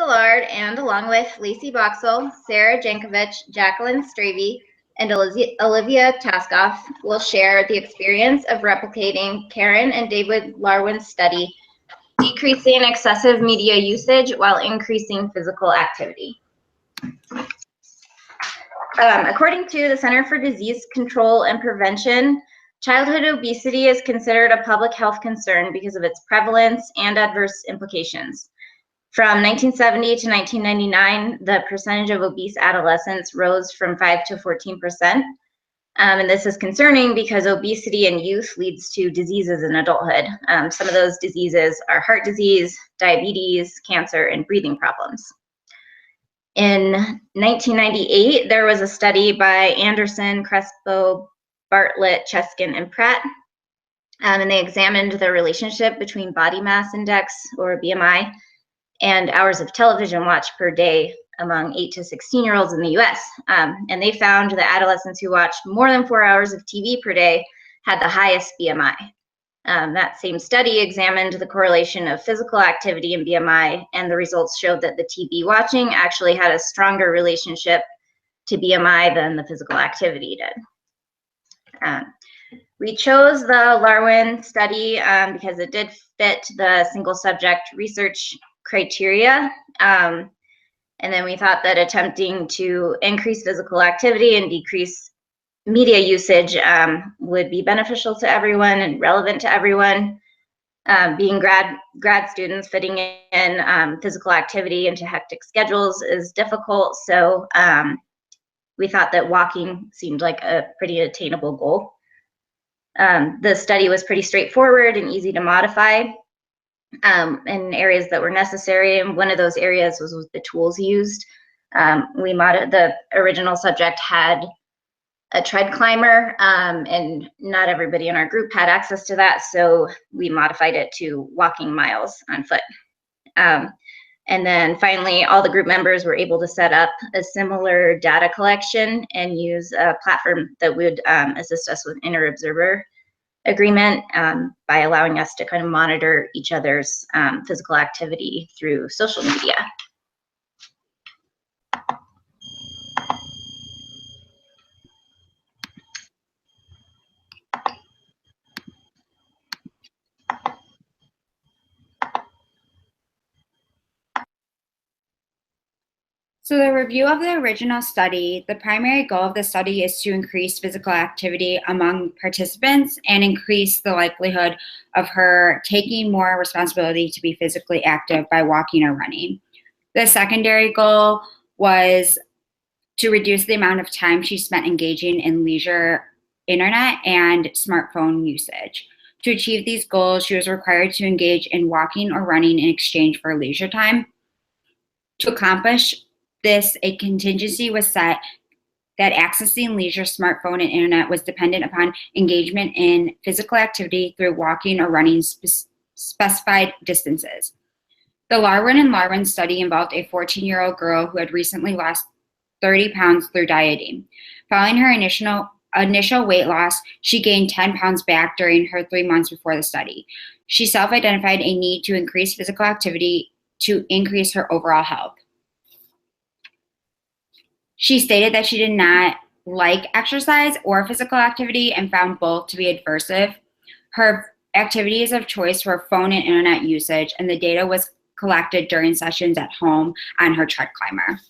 Millard, and along with Lacey Boxell, Sarah Jankovic, Jacqueline Stravey, and Olivia Taskoff, will share the experience of replicating Karen and David Larwin's study, decreasing excessive media usage while increasing physical activity. According to the Center for Disease Control and Prevention, childhood obesity is considered a public health concern because of its prevalence and adverse implications. From 1970 to 1999, the percentage of obese adolescents rose from 5 to 14%. And this is concerning because obesity in youth leads to diseases in adulthood. Some of those diseases are heart disease, diabetes, cancer, and breathing problems. In 1998, there was a study by Anderson, Crespo, Bartlett, Cheskin, and Pratt, and they examined the relationship between body mass index, or BMI, and hours of television watch per day among 8 to 16-year-olds in the US. And they found that adolescents who watched more than 4 hours of TV per day had the highest BMI. That same study examined the correlation of physical activity and BMI, and the results showed that the TV watching actually had a stronger relationship to BMI than the physical activity did. We chose the Larwin study because it did fit the single subject research criteria. And then we thought that attempting to increase physical activity and decrease media usage would be beneficial to everyone and relevant to everyone. Being grad students, fitting in physical activity into hectic schedules is difficult, so we thought that walking seemed like a pretty attainable goal. The study was pretty straightforward and easy to modify in areas that were necessary, and one of those areas was with the tools used. The original subject had a tread climber, and not everybody in our group had access to that, so we modified it to walking miles on foot. And then finally, all the group members were able to set up a similar data collection and use a platform that would assist us with inter-observer agreement by allowing us to kind of monitor each other's physical activity through social media. So the review of the original study, the primary goal of the study is to increase physical activity among participants and increase the likelihood of her taking more responsibility to be physically active by walking or running. The secondary goal was to reduce the amount of time she spent engaging in leisure internet and smartphone usage. To achieve these goals, she was required to engage in walking or running in exchange for leisure time. To accomplish this, a contingency was set that accessing leisure, smartphone, and internet was dependent upon engagement in physical activity through walking or running specified distances. The Larwin and Larwin study involved a 14-year-old girl who had recently lost 30 pounds through dieting. Following her initial weight loss, she gained 10 pounds back during her 3 months before the study. She self-identified a need to increase physical activity to increase her overall health. She stated that she did not like exercise or physical activity and found both to be aversive. Her activities of choice were phone and internet usage, and the data was collected during sessions at home on her tread climber.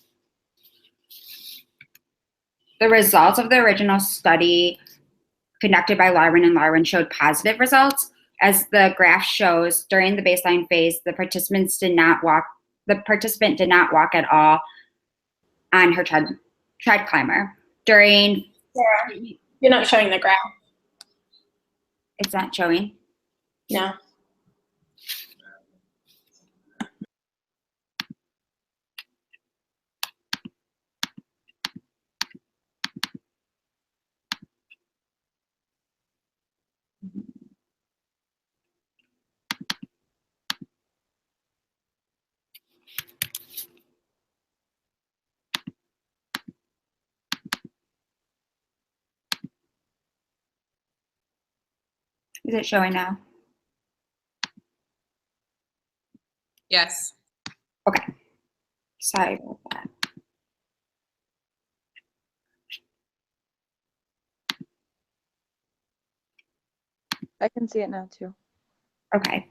The results of the original study conducted by Larwin and Larwin showed positive results. As the graph shows, during the baseline phase, the participant did not walk at all on her tread climber. Sarah, you're not showing the graph. It's not showing? No. Is it showing now? Yes. Okay. Sorry about that. I can see it now too. Okay.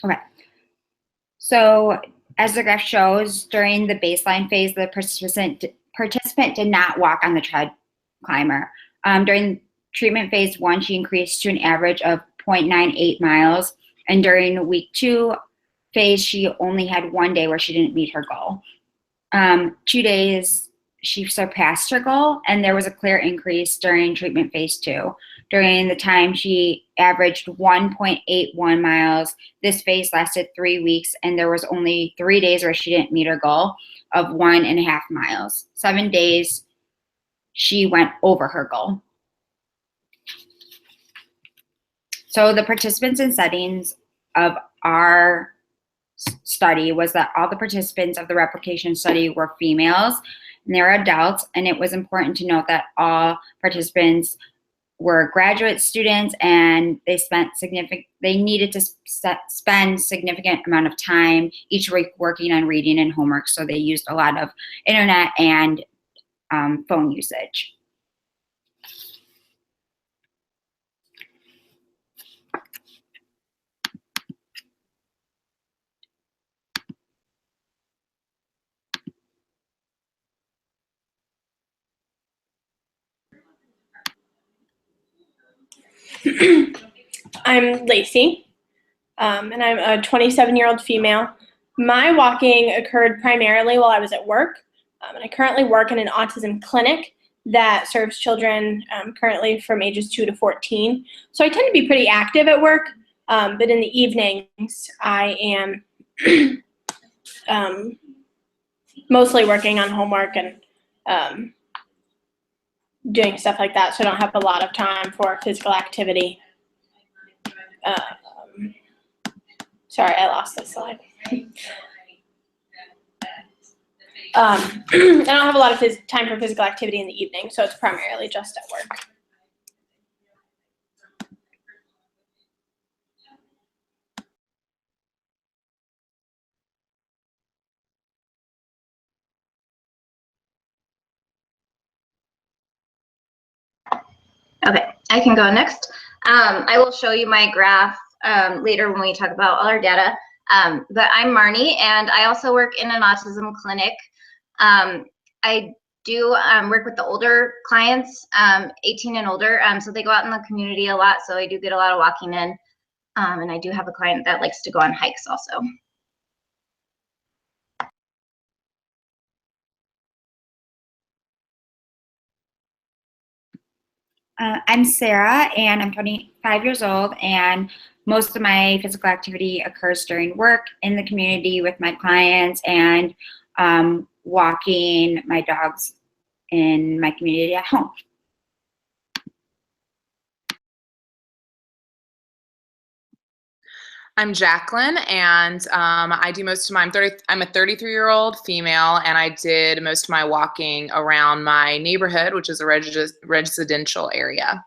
Okay. So as the graph shows, during the baseline phase, the participant did not walk on the tread climber. During treatment phase 1, she increased to an average of 0.98 miles. And during week 2 phase, she only had 1 day where she didn't meet her goal. 2 days, she surpassed her goal, and there was a clear increase during treatment phase 2. During the time, she averaged 1.81 miles. This phase lasted 3 weeks, and there was only 3 days where she didn't meet her goal of 1.5 miles. 7 days, she went over her goal. So the participants and settings of our study was that all the participants of the replication study were females and they were adults, and it was important to note that all participants were graduate students and they needed to spend significant amount of time each week working on reading and homework, so they used a lot of internet and phone usage. I'm Lacey, and I'm a 27-year-old female. My walking occurred primarily while I was at work, and I currently work in an autism clinic that serves children currently from ages 2 to 14. So I tend to be pretty active at work, but in the evenings I am mostly working on homework and doing stuff like that, so I don't have a lot of time for physical activity. Sorry, I lost this slide. I don't have a lot of time for physical activity in the evening, so it's primarily just at work. Okay, I can go next. I will show you my graph later when we talk about all our data. But I'm Marnie, and I also work in an autism clinic. I do work with the older clients, 18 and older, so they go out in the community a lot, so I do get a lot of walking in. And I do have a client that likes to go on hikes also. I'm Sarah, and I'm 25 years old, and most of my physical activity occurs during work, in the community with my clients, and walking my dogs in my community at home. I'm Jacqueline, and I do most of my, I'm a 33-year-old female, and I did most of my walking around my neighborhood, which is a residential area.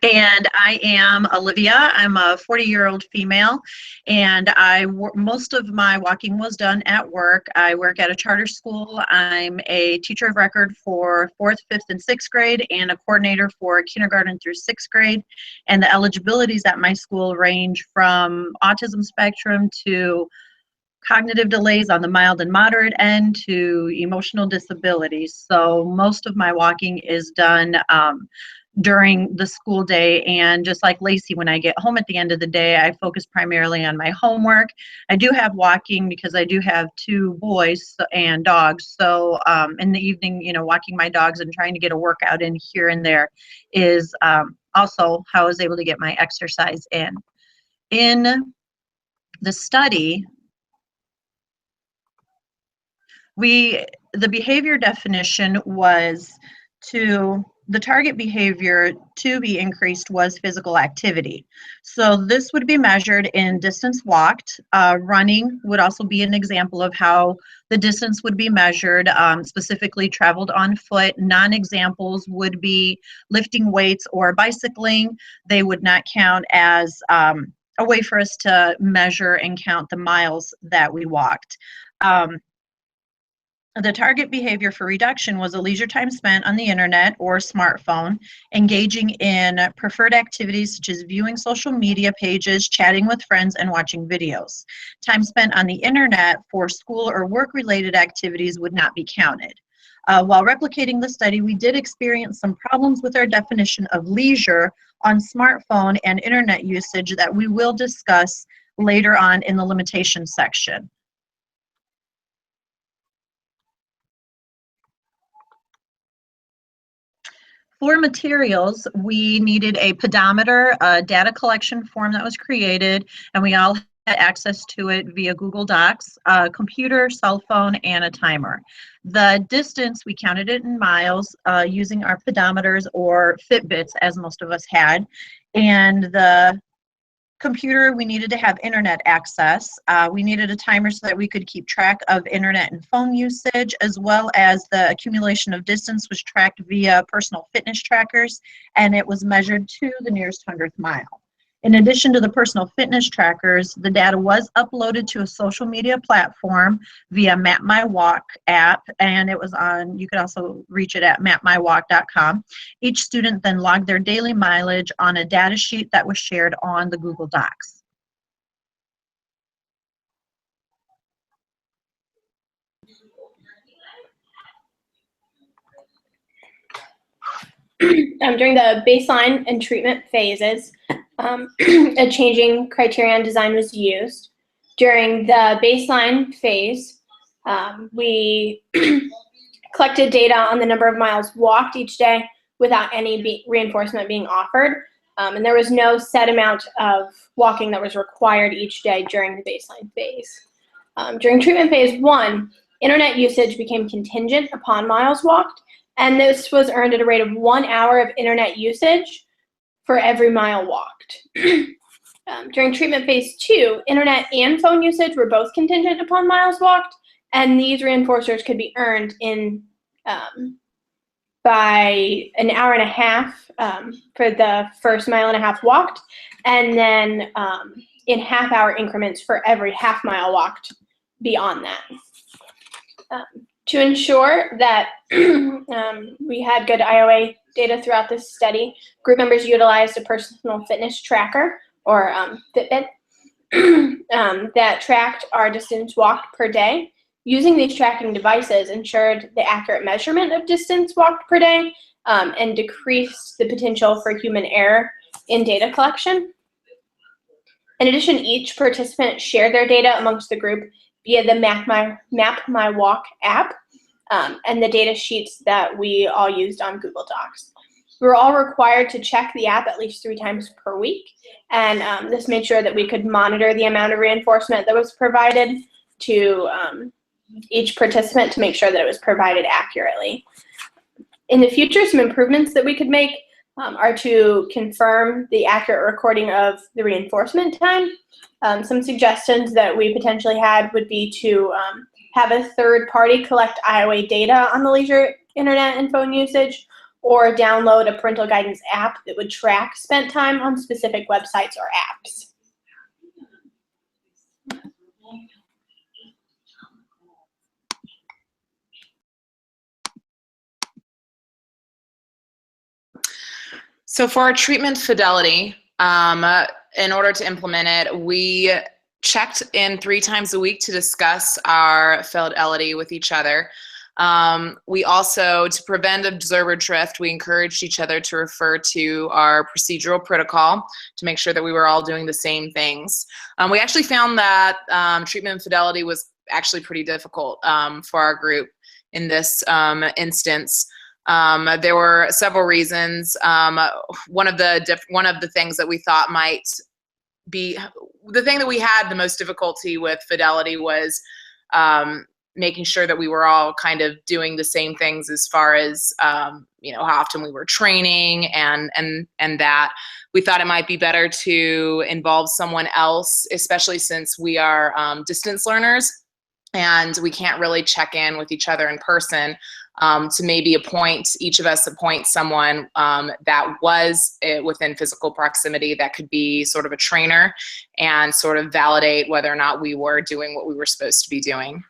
And I am Olivia. I'm a 40-year-old female, and most of my walking was done at work. I work at a charter school. I'm a teacher of record for 4th, 5th, and 6th grade, and a coordinator for kindergarten through 6th grade. And the eligibilities at my school range from autism spectrum to cognitive delays on the mild and moderate end to emotional disabilities. So most of my walking is done during the school day, and just like Lacey, when I get home at the end of the day, I focus primarily on my homework. I do have walking because I do have 2 boys and dogs, so in the evening, walking my dogs and trying to get a workout in here and there is also how I was able to get my exercise in. In the study, the behavior definition was to the target behavior to be increased was physical activity. So this would be measured in distance walked. Running would also be an example of how the distance would be measured, specifically traveled on foot. Non-examples would be lifting weights or bicycling. They would not count as a way for us to measure and count the miles that we walked. The target behavior for reduction was a leisure time spent on the internet or smartphone, engaging in preferred activities such as viewing social media pages, chatting with friends, and watching videos. Time spent on the internet for school or work-related activities would not be counted. While replicating the study, we did experience some problems with our definition of leisure on smartphone and internet usage that we will discuss later on in the limitation section. For materials, we needed a pedometer, a data collection form that was created, and we all had access to it via Google Docs, a computer, cell phone, and a timer. The distance, we counted it in miles using our pedometers or Fitbits, as most of us had. And the computer, we needed to have internet access. We needed a timer so that we could keep track of internet and phone usage, as well as the accumulation of distance was tracked via personal fitness trackers, and it was measured to the nearest 100th mile. In addition to the personal fitness trackers, the data was uploaded to a social media platform via Map My Walk app, and it was on, you could also reach it at mapmywalk.com. Each student then logged their daily mileage on a data sheet that was shared on the Google Docs. During the baseline and treatment phases, a changing criterion design was used. During the baseline phase, we collected data on the number of miles walked each day without any reinforcement being offered. And there was no set amount of walking that was required each day during the baseline phase. During treatment phase 1, internet usage became contingent upon miles walked, and this was earned at a rate of 1 hour of internet usage for every mile walked. During treatment phase 2, internet and phone usage were both contingent upon miles walked, and these reinforcers could be earned in by an hour and a half for the first mile and a half walked, and then in half-hour increments for every half mile walked beyond that. To ensure that we had good IOA data throughout this study, group members utilized a personal fitness tracker, or Fitbit, that tracked our distance walked per day. Using these tracking devices ensured the accurate measurement of distance walked per day and decreased the potential for human error in data collection. In addition, each participant shared their data amongst the group via the Map My Walk app and the data sheets that we all used on Google Docs. We were all required to check the app at least 3 times per week, and this made sure that we could monitor the amount of reinforcement that was provided to each participant to make sure that it was provided accurately. In the future, some improvements that we could make are to confirm the accurate recording of the reinforcement time. Some suggestions that we potentially had would be to have a third party collect IOA data on the leisure internet and phone usage, or download a parental guidance app that would track spent time on specific websites or apps. So for our treatment fidelity, in order to implement it, we checked in 3 times a week to discuss our fidelity with each other. We also, to prevent observer drift, we encouraged each other to refer to our procedural protocol to make sure that we were all doing the same things. We actually found that treatment fidelity was actually pretty difficult for our group in this instance. There were several reasons. One of the things that we thought might be the thing that we had the most difficulty with fidelity was making sure that we were all kind of doing the same things as far as, you know, how often we were training and that. We thought it might be better to involve someone else, especially since we are distance learners and we can't really check in with each other in person. To maybe each of us appoint someone that was within physical proximity that could be sort of a trainer and sort of validate whether or not we were doing what we were supposed to be doing.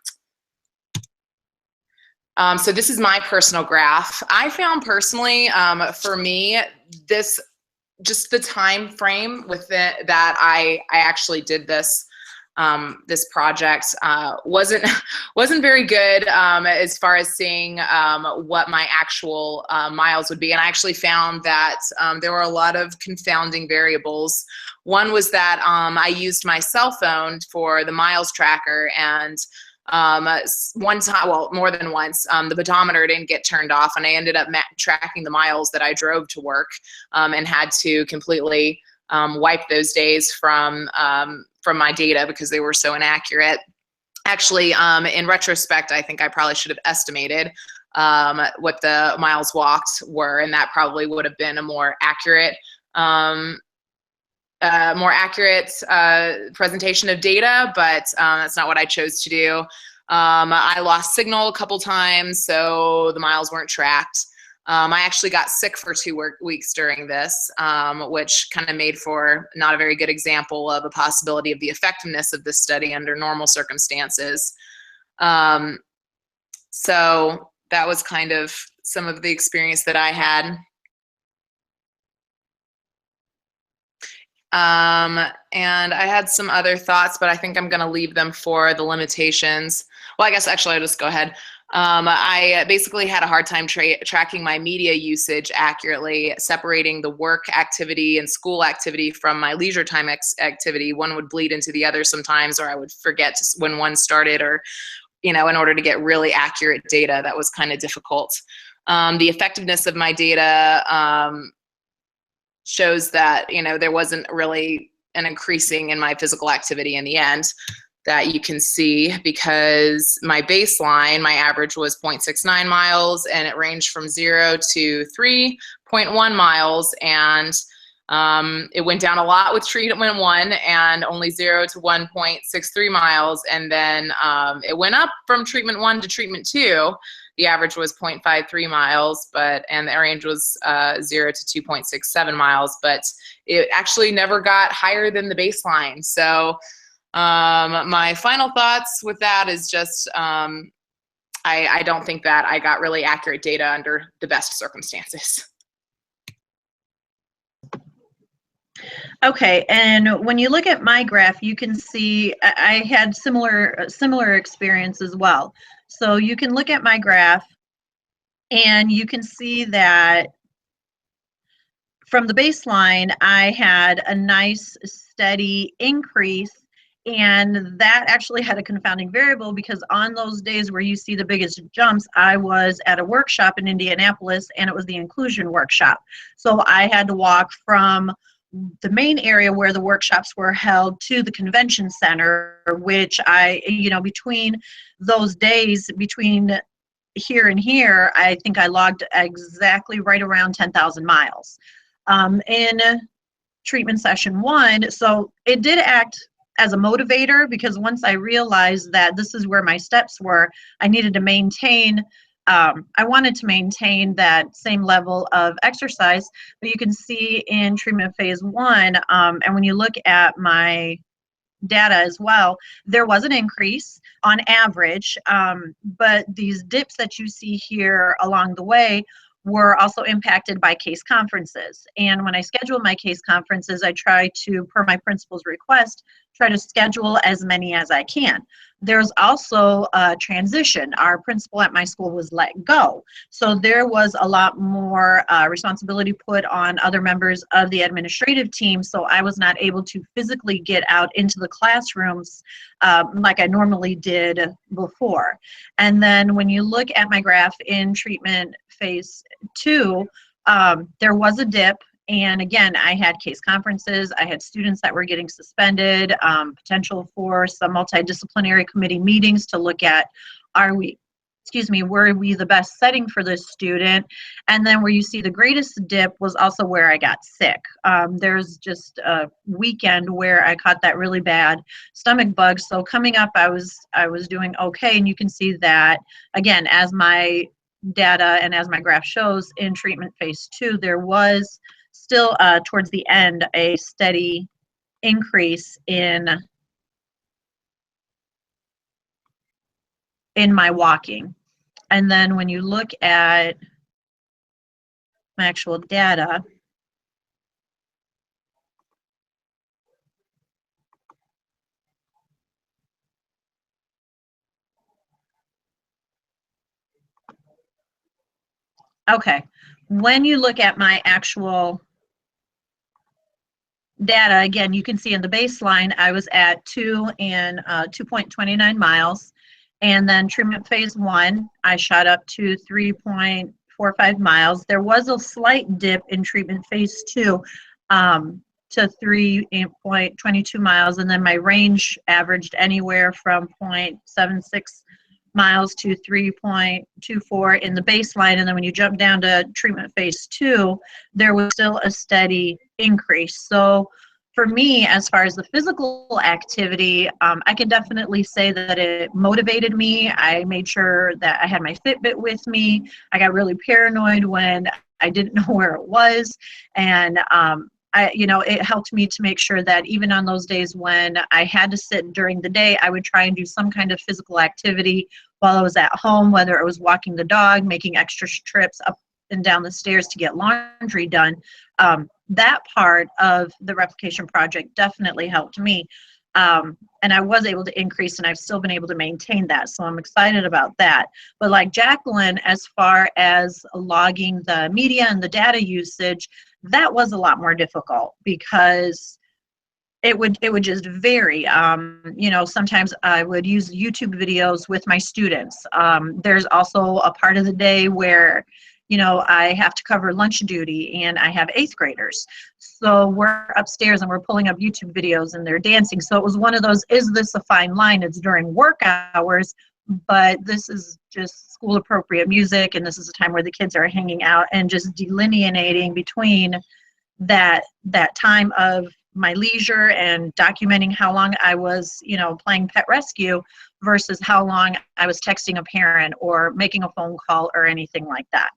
So this is my personal graph. I found personally, for me, just the time frame within that I actually did this this project wasn't very good as far as seeing what my actual miles would be. And I actually found that there were a lot of confounding variables. One was that I used my cell phone for the miles tracker, and one time, well, more than once, the pedometer didn't get turned off, and I ended up tracking the miles that I drove to work, and had to completely wipe those days from my data because they were so inaccurate. Actually, in retrospect, I think I probably should have estimated what the miles walked were, and that probably would have been a more accurate presentation of data, but that's not what I chose to do. I lost signal a couple times, so the miles weren't tracked. I actually got sick for 2 weeks during this, which kind of made for not a very good example of a possibility of the effectiveness of this study under normal circumstances. So that was kind of some of the experience that I had. And I had some other thoughts, but I think I'm going to leave them for the limitations. Well, I guess actually I'll just go ahead. I basically had a hard time tracking my media usage accurately, separating the work activity and school activity from my leisure time activity. One would bleed into the other sometimes, or I would forget when one started, or, you know, in order to get really accurate data, that was kind of difficult. The effectiveness of my data shows that, you know, there wasn't really an increasing in my physical activity in the end that you can see, because my baseline, my average was 0.69 miles, and it ranged from 0 to 3.1 miles, and it went down a lot with treatment 1 and only 0 to 1.63 miles, and then it went up from treatment 1 to treatment 2. The average was 0.53 miles, and the range was 0 to 2.67 miles, but it actually never got higher than the baseline. So my final thoughts with that is just I don't think that I got really accurate data under the best circumstances. Okay, and when you look at my graph, you can see I had similar experience as well. So you can look at my graph and you can see that from the baseline, I had a nice steady increase, and that actually had a confounding variable because on those days where you see the biggest jumps, I was at a workshop in Indianapolis, and it was the inclusion workshop. So I had to walk from the main area where the workshops were held to the convention center, which between those days, between here and here, I think I logged exactly right around 10,000 miles in treatment session 1. So it did act as a motivator, because once I realized that this is where my steps were, I needed to maintain I wanted to maintain that same level of exercise. But you can see in treatment phase 1, and when you look at my data as well, there was an increase on average, but these dips that you see here along the way were also impacted by case conferences. And when I schedule my case conferences, I try to, per my principal's request, try to schedule as many as I can. There's also a transition. Our principal at my school was let go. So there was a lot more responsibility put on other members of the administrative team. So I was not able to physically get out into the classrooms like I normally did before. And then when you look at my graph in treatment phase 2, there was a dip. And again, I had case conferences, I had students that were getting suspended, potential for some multidisciplinary committee meetings to look at were we the best setting for this student? And then where you see the greatest dip was also where I got sick. There's just a weekend where I caught that really bad stomach bug. So coming up, I was doing okay. And you can see that, again, as my data and as my graph shows, in treatment phase 2, there was still towards the end a steady increase in my walking. And then when you look at my actual data, okay, when you look at my actual data, again, you can see in the baseline, I was at 2 and 2.29 miles. And then treatment phase 1, I shot up to 3.45 miles. There was a slight dip in treatment phase 2 to 3.22 miles. And then my range averaged anywhere from 0.76 miles to 3.24 in the baseline. And then when you jump down to treatment phase 2, there was still a steady increase. So for me, as far as the physical activity, I can definitely say that it motivated me. I made sure that I had my Fitbit with me. I got really paranoid when I didn't know where it was. And it helped me to make sure that even on those days when I had to sit during the day, I would try and do some kind of physical activity while I was at home, whether it was walking the dog, making extra trips up and down the stairs to get laundry done. That part of the replication project definitely helped me. And I was able to increase, and I've still been able to maintain that. So I'm excited about that. But like Jacqueline, as far as logging the media and the data usage, that was a lot more difficult because it would just vary. Sometimes I would use YouTube videos with my students. There's also a part of the day where I have to cover lunch duty, and I have 8th graders. So we're upstairs and we're pulling up YouTube videos and they're dancing. So it was one of those, is this a fine line? It's during work hours, but this is just school appropriate music, and this is a time where the kids are hanging out, and just delineating between that time of my leisure and documenting how long I was, playing pet rescue versus how long I was texting a parent or making a phone call or anything like that.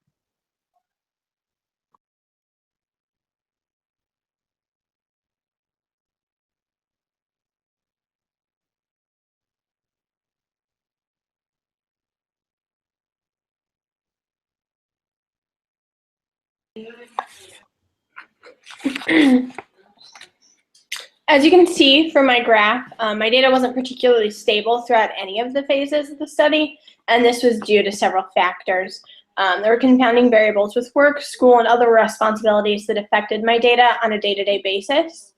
As you can see from my graph, my data wasn't particularly stable throughout any of the phases of the study, and this was due to several factors. There were confounding variables with work, school, and other responsibilities that affected my data on a day-to-day basis.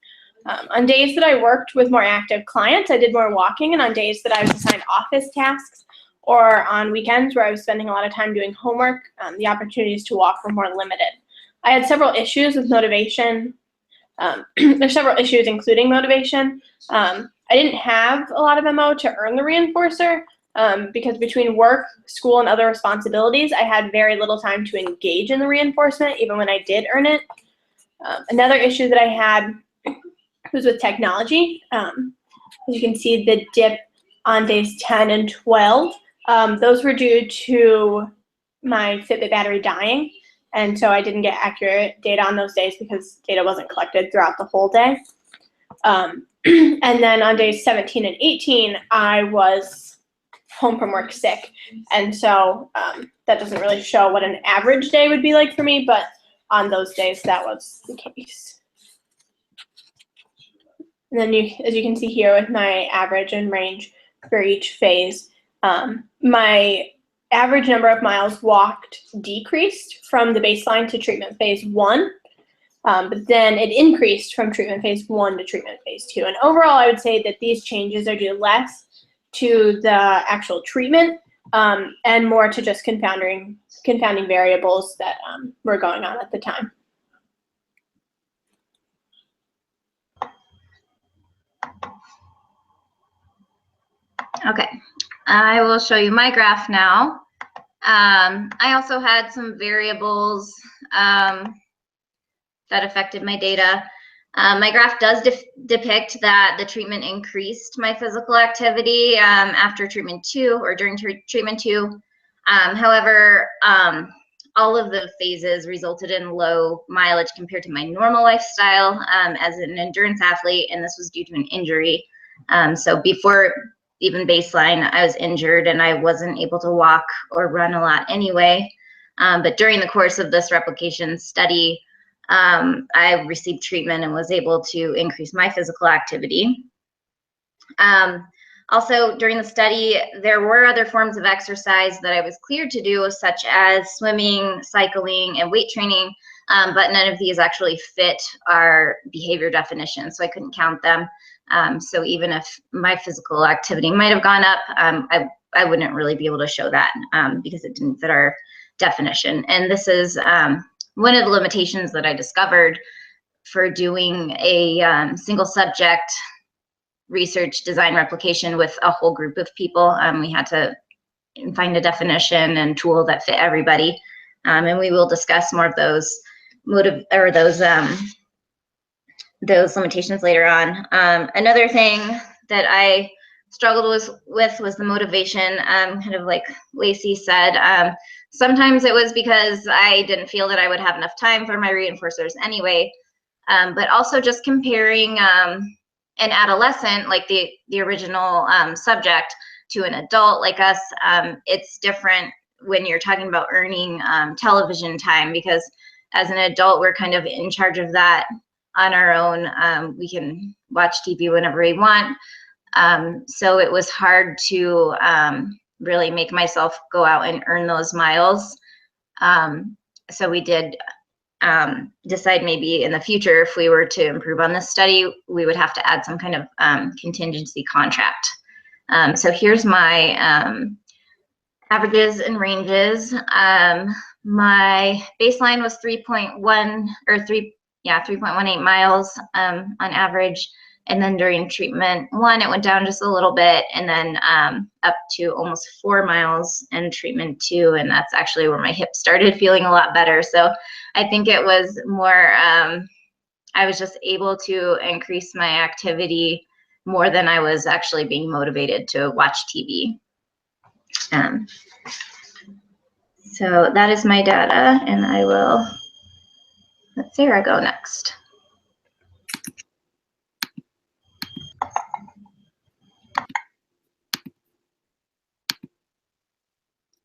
On days that I worked with more active clients, I did more walking, and on days that I was assigned office tasks or on weekends where I was spending a lot of time doing homework, the opportunities to walk were more limited. I had several issues with motivation. There's several issues including motivation. I didn't have a lot of MO to earn the reinforcer because between work, school, and other responsibilities, I had very little time to engage in the reinforcement even when I did earn it. Another issue that I had was with technology. As you can see, the dip on days 10 and 12, those were due to my Fitbit battery dying. And so I didn't get accurate data on those days because data wasn't collected throughout the whole day. And then on days 17 and 18, I was home from work sick. And so that doesn't really show what an average day would be like for me, but on those days, that was the case. And then as you can see here with my average and range for each phase, my average number of miles walked decreased from the baseline to treatment phase 1, but then it increased from treatment phase 1 to treatment phase 2. And overall, I would say that these changes are due less to the actual treatment and more to just confounding variables that were going on at the time. Okay. I will show you my graph now. I also had some variables that affected my data. My graph does depict that the treatment increased my physical activity after treatment 2 or during treatment 2. However, all of the phases resulted in low mileage compared to my normal lifestyle as an endurance athlete, and this was due to an injury. So before even baseline, I was injured and I wasn't able to walk or run a lot anyway. But during the course of this replication study, I received treatment and was able to increase my physical activity. Also, during the study, there were other forms of exercise that I was cleared to do, such as swimming, cycling, and weight training, but none of these actually fit our behavior definition, so I couldn't count them. So even if my physical activity might have gone up, I wouldn't really be able to show that because it didn't fit our definition. And this is one of the limitations that I discovered for doing a single subject research design replication with a whole group of people. We had to find a definition and tool that fit everybody. And we will discuss more of those those limitations later on. Another thing that I struggled with was the motivation. Kind of like Lacey said, sometimes it was because I didn't feel that I would have enough time for my reinforcers anyway, but also just comparing an adolescent, like the original subject, to an adult like us, it's different when you're talking about earning television time, because as an adult, we're kind of in charge of that on our own. We can watch TV whenever we want. So it was hard to really make myself go out and earn those miles. So we did decide maybe in the future, if we were to improve on this study, we would have to add some kind of contingency contract. So here's my averages and ranges. My baseline was 3.18 miles on average. And then during treatment 1, it went down just a little bit, and then up to almost 4 miles in treatment 2. And that's actually where my hip started feeling a lot better. So I think it was more, I was just able to increase my activity more than I was actually being motivated to watch TV. So that is my data, and I will let Sarah go next.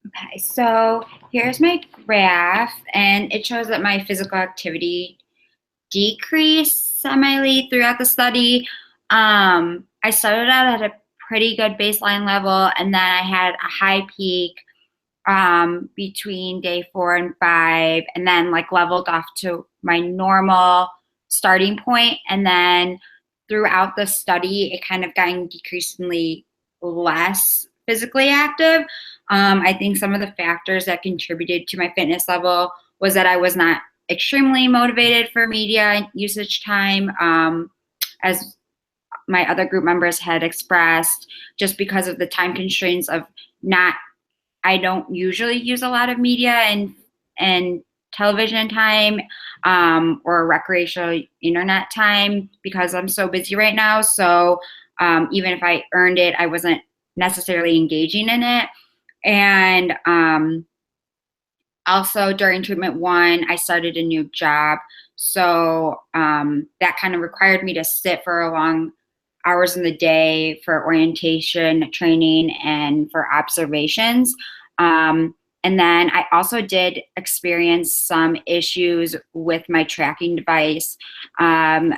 Okay, so here's my graph, and it shows that my physical activity decreased semi throughout the study. I started out at a pretty good baseline level, and then I had a high peak between day 4 and 5, and then like leveled off to my normal starting point. And then throughout the study, it kind of got decreasingly less physically active. I think some of the factors that contributed to my fitness level was that I was not extremely motivated for media usage time, as my other group members had expressed, just because of the time constraints of I don't usually use a lot of media and television time or recreational internet time because I'm so busy right now. So even if I earned it, I wasn't necessarily engaging in it. And also during treatment 1, I started a new job. So that kind of required me to sit for long hours in the day for orientation, training, and for observations. And then I also did experience some issues with my tracking device on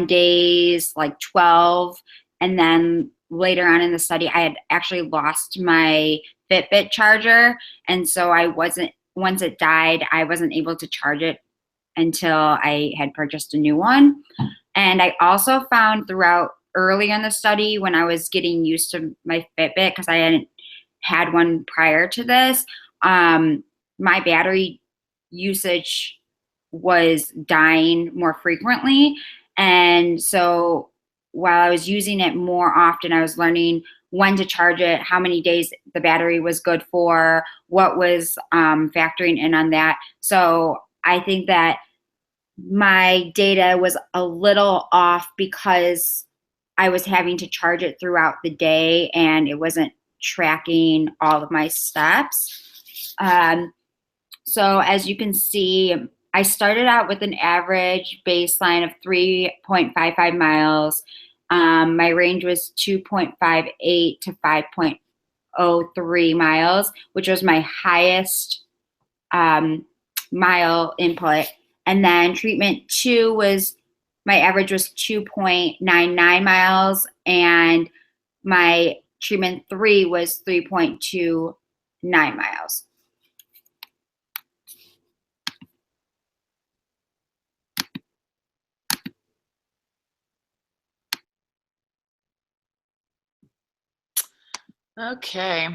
days like 12. And then later on in the study, I had actually lost my Fitbit charger. And so once it died, I wasn't able to charge it until I had purchased a new one. And I also found throughout early in the study, when I was getting used to my Fitbit, because I hadn't had one prior to this, my battery usage was dying more frequently. And so while I was using it more often, I was learning when to charge it, how many days the battery was good for, what was factoring in on that. So I think that my data was a little off because I was having to charge it throughout the day and it wasn't tracking all of my steps. So as you can see, I started out with an average baseline of 3.55 miles. My range was 2.58 to 5.03 miles, which was my highest mile input. And then treatment 2 was, my average was 2.99 miles, and my treatment 3 was 3.29 miles. Okay.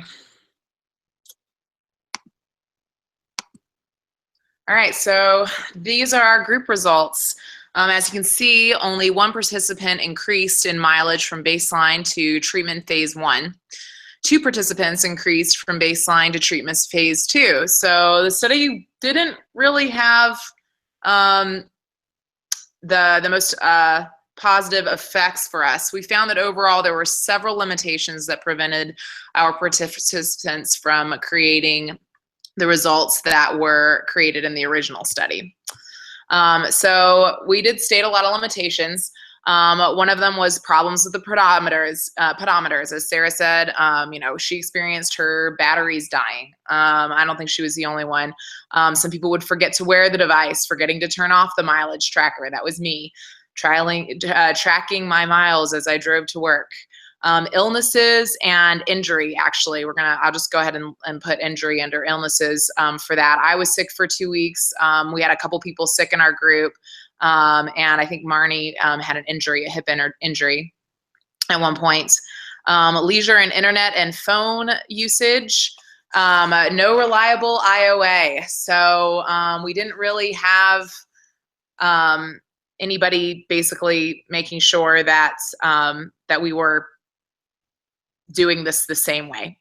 All right, so these are our group results. As you can see, only one participant increased in mileage from baseline to treatment phase 1. 2 participants increased from baseline to treatment phase 2. So the study didn't really have the most positive effects for us. We found that overall there were several limitations that prevented our participants from creating the results that were created in the original study. So we did state a lot of limitations. One of them was problems with the pedometers. As Sarah said, she experienced her batteries dying. I don't think she was the only one. Some people would forget to wear the device, forgetting to turn off the mileage tracker. That was me, tracking my miles as I drove to work. Illnesses and injury, actually. I'll just go ahead and put injury under illnesses for that. I was sick for 2 weeks. We had a couple people sick in our group. And I think Marnie had an injury, a hip injury at one point. Leisure and internet and phone usage. No reliable IOA. So we didn't really have anybody basically making sure that that we were doing this the same way.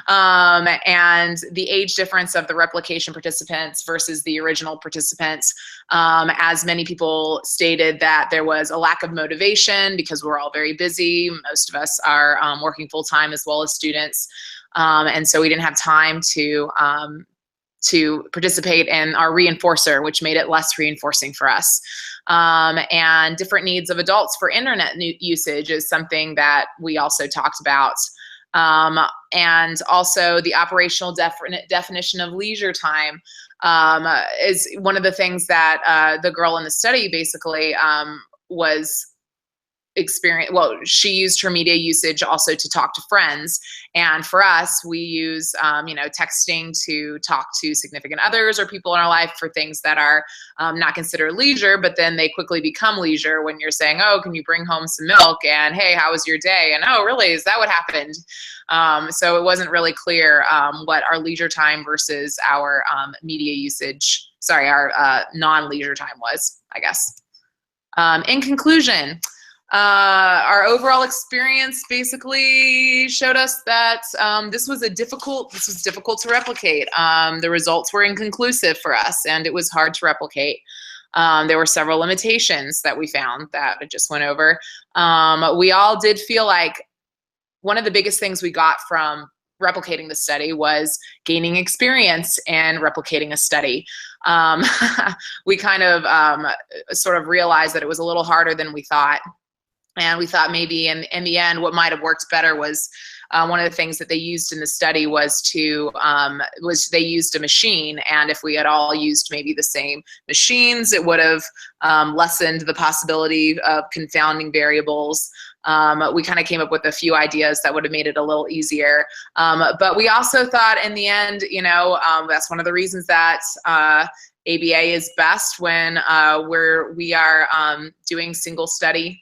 And the age difference of the replication participants versus the original participants, as many people stated that there was a lack of motivation because we're all very busy. Most of us are working full-time as well as students. And so we didn't have time to participate in our reinforcer, which made it less reinforcing for us. And different needs of adults for internet usage is something that we also talked about. And also the operational definition of leisure time is one of the things that the girl in the study basically was experience. Well, she used her media usage also to talk to friends, and for us, we use texting to talk to significant others or people in our life for things that are not considered leisure, but then they quickly become leisure when you're saying, "Oh, can you bring home some milk?" and "Hey, how was your day?" and "Oh, really? Is that what happened?" So it wasn't really clear what our leisure time versus our media usage, our non-leisure time was, I guess. In conclusion, our overall experience basically showed us that this was difficult to replicate. The results were inconclusive for us, and it was hard to replicate. There were several limitations that we found that I just went over. We all did feel like one of the biggest things we got from replicating the study was gaining experience in replicating a study. We kind of sort of realized that it was a little harder than we thought. And we thought maybe in the end, what might have worked better was one of the things that they used in the study was they used a machine. And if we had all used maybe the same machines, it would have lessened the possibility of confounding variables. We kind of came up with a few ideas that would have made it a little easier. But we also thought in the end, that's one of the reasons that ABA is best when we are doing a single study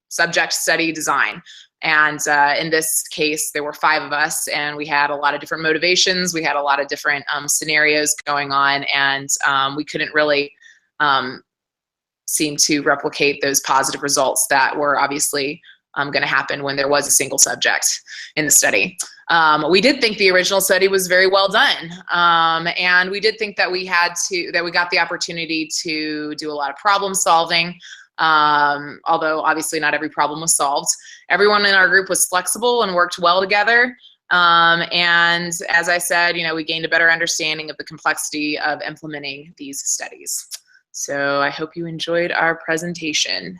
subject study design. And in this case, there were 5 of us, and we had a lot of different motivations. We had a lot of different scenarios going on, and we couldn't really seem to replicate those positive results that were obviously going to happen when there was a single subject in the study. We did think the original study was very well done, and we did think that we got the opportunity to do a lot of problem solving, although obviously not every problem was solved. Everyone in our group was flexible and worked well together. And as I said, we gained a better understanding of the complexity of implementing these studies. So I hope you enjoyed our presentation.